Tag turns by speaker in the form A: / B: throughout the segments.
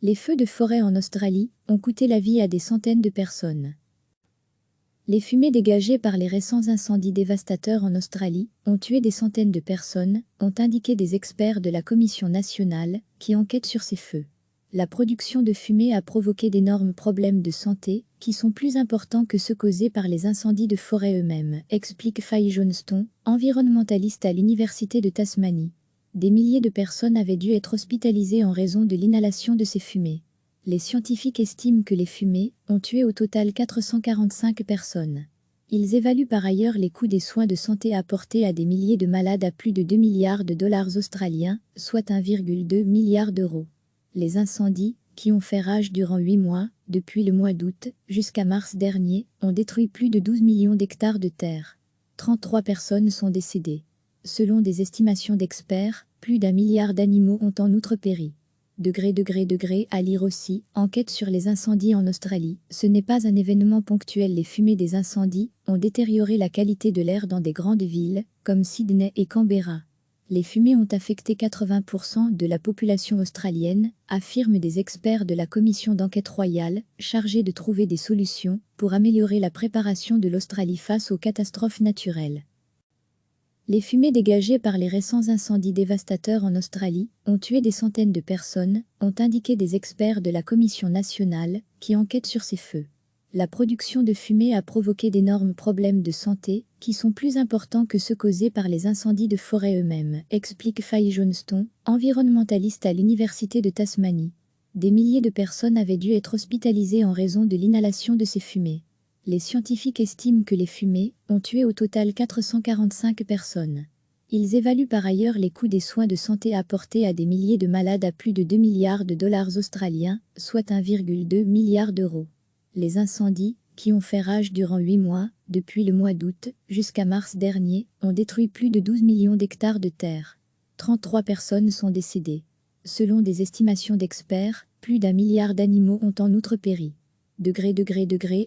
A: Les feux de forêt en Australie ont coûté la vie à des centaines de personnes. Les fumées dégagées par les récents incendies dévastateurs en Australie ont tué des centaines de personnes, ont indiqué des experts de la Commission nationale qui enquête sur ces feux. La production de fumée a provoqué d'énormes problèmes de santé qui sont plus importants que ceux causés par les incendies de forêt eux-mêmes, explique Faye Johnston, environnementaliste à l'Université de Tasmanie. Des milliers de personnes avaient dû être hospitalisées en raison de l'inhalation de ces fumées. Les scientifiques estiment que les fumées ont tué au total 445 personnes. Ils évaluent par ailleurs les coûts des soins de santé apportés à des milliers de malades à plus de 2 milliards de dollars australiens, soit 1,2 milliard d'euros. Les incendies, qui ont fait rage durant 8 mois, depuis le mois d'août jusqu'à mars dernier, ont détruit plus de 12 millions d'hectares de terre. 33 personnes sont décédées. Selon des estimations d'experts, plus d'1 milliard d'animaux ont en outre péri. À lire aussi, enquête sur les incendies en Australie. Ce n'est pas un événement ponctuel. Les fumées des incendies ont détérioré la qualité de l'air dans des grandes villes, comme Sydney et Canberra. Les fumées ont affecté 80% de la population australienne, affirment des experts de la commission d'enquête royale, chargée de trouver des solutions pour améliorer la préparation de l'Australie face aux catastrophes naturelles. Les fumées dégagées par les récents incendies dévastateurs en Australie ont tué des centaines de personnes, ont indiqué des experts de la Commission nationale qui enquête sur ces feux. La production de fumée a provoqué d'énormes problèmes de santé qui sont plus importants que ceux causés par les incendies de forêt eux-mêmes, explique Faye Johnston, environnementaliste à l'Université de Tasmanie. Des milliers de personnes avaient dû être hospitalisées en raison de l'inhalation de ces fumées. Les scientifiques estiment que les fumées ont tué au total 445 personnes. Ils évaluent par ailleurs les coûts des soins de santé apportés à des milliers de malades à plus de 2 milliards de dollars australiens, soit 1,2 milliard d'euros. Les incendies, qui ont fait rage durant 8 mois, depuis le mois d'août jusqu'à mars dernier, ont détruit plus de 12 millions d'hectares de terre. 33 personnes sont décédées. Selon des estimations d'experts, plus d'1 milliard d'animaux ont en outre péri.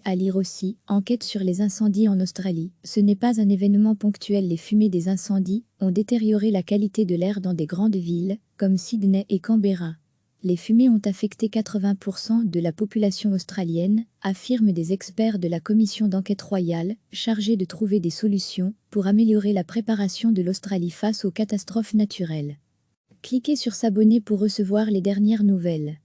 A: À lire aussi, enquête sur les incendies en Australie. Ce n'est pas un événement ponctuel. Les fumées des incendies ont détérioré la qualité de l'air dans des grandes villes, comme Sydney et Canberra. Les fumées ont affecté 80% de la population australienne, affirment des experts de la commission d'enquête royale, chargée de trouver des solutions pour améliorer la préparation de l'Australie face aux catastrophes naturelles. Cliquez sur s'abonner pour recevoir les dernières nouvelles.